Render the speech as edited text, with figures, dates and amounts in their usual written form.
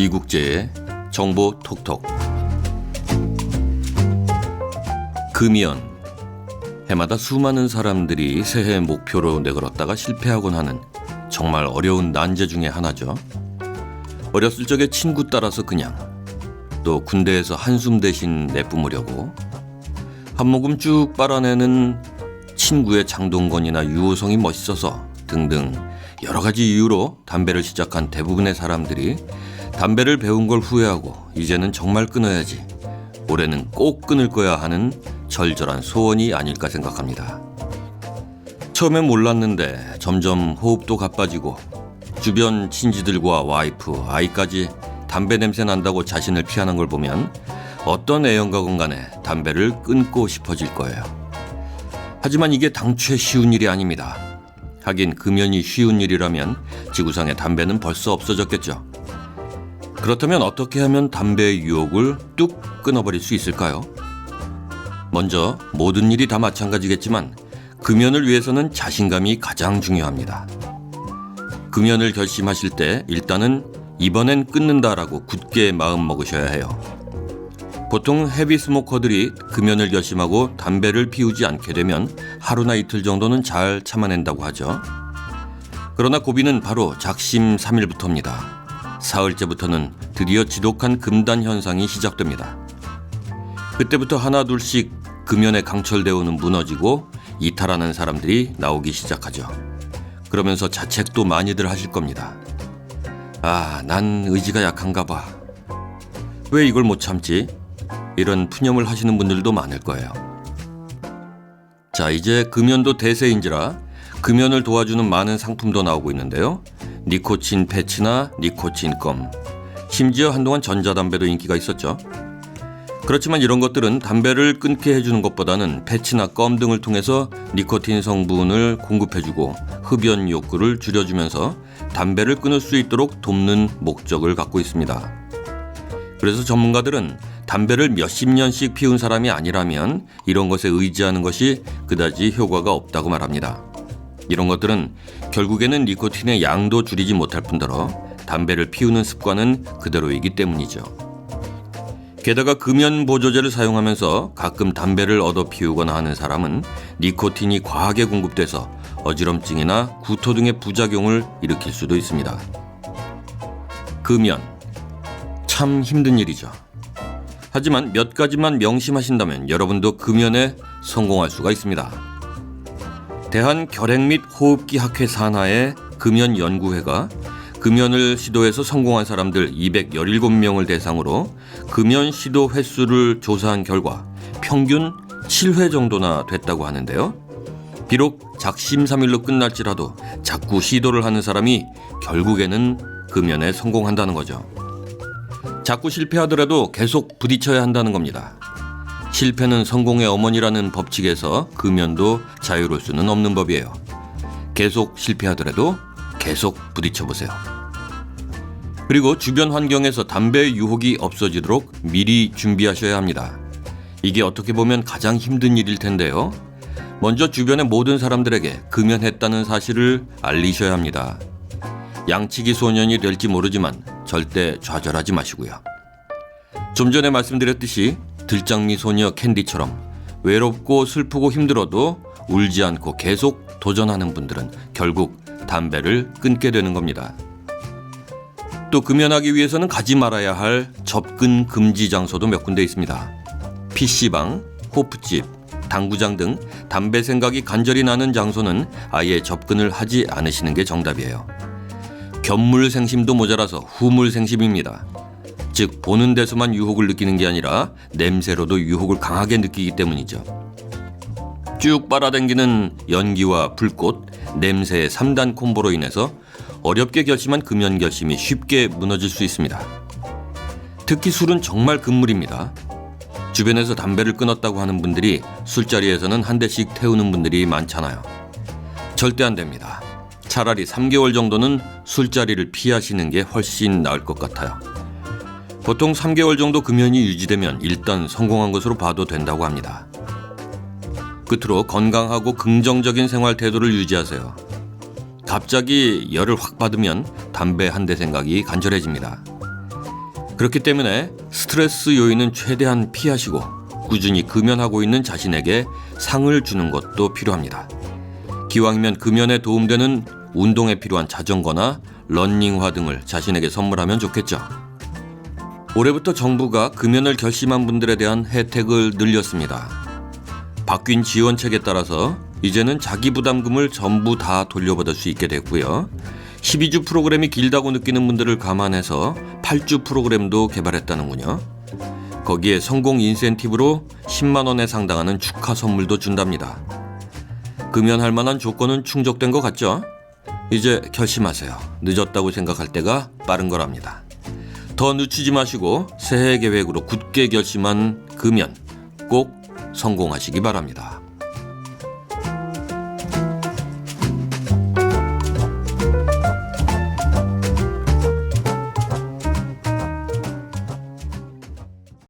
이국제의 정보 톡톡. 금연. 해마다 수많은 사람들이 새해 목표로 내걸었다가 실패하곤 하는 정말 어려운 난제 중에 하나죠. 어렸을 적에 친구 따라서 그냥, 또 군대에서 한숨 대신 내뿜으려고, 한 모금 쭉 빨아내는 친구의 장동건이나 유호성이 멋있어서 등등 여러 가지 이유로 담배를 시작한 대부분의 사람들이 담배를 배운 걸 후회하고 이제는 정말 끊어야지, 올해는 꼭 끊을 거야 하는 절절한 소원이 아닐까 생각합니다. 처음엔 몰랐는데 점점 호흡도 가빠지고 주변 친지들과 와이프, 아이까지 담배 냄새 난다고 자신을 피하는 걸 보면 어떤 애연가건 간에 담배를 끊고 싶어질 거예요. 하지만 이게 당최 쉬운 일이 아닙니다. 하긴 금연이 쉬운 일이라면 지구상에 담배는 벌써 없어졌겠죠. 그렇다면 어떻게 하면 담배의 유혹을 뚝 끊어버릴 수 있을까요? 먼저 모든 일이 다 마찬가지겠지만 금연을 위해서는 자신감이 가장 중요합니다. 금연을 결심하실 때 일단은 이번엔 끊는다라고 굳게 마음 먹으셔야 해요. 보통 헤비 스모커들이 금연을 결심하고 담배를 피우지 않게 되면 하루나 이틀 정도는 잘 참아낸다고 하죠. 그러나 고비는 바로 작심 3일부터입니다. 사흘째부터는 드디어 지독한 금단 현상이 시작됩니다. 그때부터 하나 둘씩 금연의 강철대우는 무너지고 이탈하는 사람들이 나오기 시작하죠. 그러면서 자책도 많이들 하실 겁니다. 아, 난 의지가 약한가 봐. 왜 이걸 못 참지? 이런 푸념을 하시는 분들도 많을 거예요. 자, 이제 금연도 대세인지라 금연을 도와주는 많은 상품도 나오고 있는데요. 니코틴 패치나 니코틴 껌, 심지어 한동안 전자담배도 인기가 있었죠. 그렇지만 이런 것들은 담배를 끊게 해주는 것보다는 패치나 껌 등을 통해서 니코틴 성분을 공급해주고 흡연 욕구를 줄여주면서 담배를 끊을 수 있도록 돕는 목적을 갖고 있습니다. 그래서 전문가들은 담배를 몇십 년씩 피운 사람이 아니라면 이런 것에 의지하는 것이 그다지 효과가 없다고 말합니다. 이런 것들은 결국에는 니코틴의 양도 줄이지 못할 뿐더러 담배를 피우는 습관은 그대로이기 때문이죠. 게다가 금연 보조제를 사용하면서 가끔 담배를 얻어 피우거나 하는 사람은 니코틴이 과하게 공급돼서 어지럼증이나 구토 등의 부작용을 일으킬 수도 있습니다. 금연. 참 힘든 일이죠. 하지만 몇 가지만 명심하신다면 여러분도 금연에 성공할 수가 있습니다. 대한결핵 및 호흡기 학회 산하의 금연연구회가 금연을 시도해서 성공한 사람들 217명을 대상으로 금연 시도 횟수를 조사한 결과 평균 7회 정도나 됐다고 하는데요. 비록 작심삼일로 끝날지라도 자꾸 시도를 하는 사람이 결국에는 금연에 성공한다는 거죠. 자꾸 실패하더라도 계속 부딪혀야 한다는 겁니다. 실패는 성공의 어머니라는 법칙에서 금연도 자유로울 수는 없는 법이에요. 계속 실패하더라도 계속 부딪혀보세요. 그리고 주변 환경에서 담배의 유혹이 없어지도록 미리 준비하셔야 합니다. 이게 어떻게 보면 가장 힘든 일일 텐데요. 먼저 주변의 모든 사람들에게 금연했다는 사실을 알리셔야 합니다. 양치기 소년이 될지 모르지만 절대 좌절하지 마시고요. 좀 전에 말씀드렸듯이 들장미 소녀 캔디처럼 외롭고 슬프고 힘들어도 울지 않고 계속 도전하는 분들은 결국 담배를 끊게 되는 겁니다. 또 금연하기 위해서는 가지 말아야 할 접근 금지 장소도 몇 군데 있습니다. PC방, 호프집, 당구장 등 담배 생각이 간절히 나는 장소는 아예 접근을 하지 않으시는 게 정답이에요. 견물생심도 모자라서 후물생심입니다. 즉 보는 데서만 유혹을 느끼는 게 아니라 냄새로도 유혹을 강하게 느끼기 때문이죠. 쭉 빨아당기는 연기와 불꽃, 냄새의 3단 콤보로 인해서 어렵게 결심한 금연 결심이 쉽게 무너질 수 있습니다. 특히 술은 정말 금물입니다. 주변에서 담배를 끊었다고 하는 분들이 술자리에서는 한 대씩 태우는 분들이 많잖아요. 절대 안 됩니다. 차라리 3개월 정도는 술자리를 피하시는 게 훨씬 나을 것 같아요. 보통 3개월 정도 금연이 유지되면 일단 성공한 것으로 봐도 된다고 합니다. 끝으로 건강하고 긍정적인 생활 태도를 유지하세요. 갑자기 열을 확 받으면 담배 한 대 생각이 간절해집니다. 그렇기 때문에 스트레스 요인은 최대한 피하시고 꾸준히 금연하고 있는 자신에게 상을 주는 것도 필요합니다. 기왕이면 금연에 도움되는 운동에 필요한 자전거나 러닝화 등을 자신에게 선물하면 좋겠죠. 올해부터 정부가 금연을 결심한 분들에 대한 혜택을 늘렸습니다. 바뀐 지원책에 따라서 이제는 자기 부담금을 전부 다 돌려받을 수 있게 됐고요. 12주 프로그램이 길다고 느끼는 분들을 감안해서 8주 프로그램도 개발했다는군요. 거기에 성공 인센티브로 10만 원에 상당하는 축하 선물도 준답니다. 금연할 만한 조건은 충족된 것 같죠? 이제 결심하세요. 늦었다고 생각할 때가 빠른 거랍니다. 더 늦추지 마시고 새해 계획으로 굳게 결심한 금연 꼭 성공하시기 바랍니다.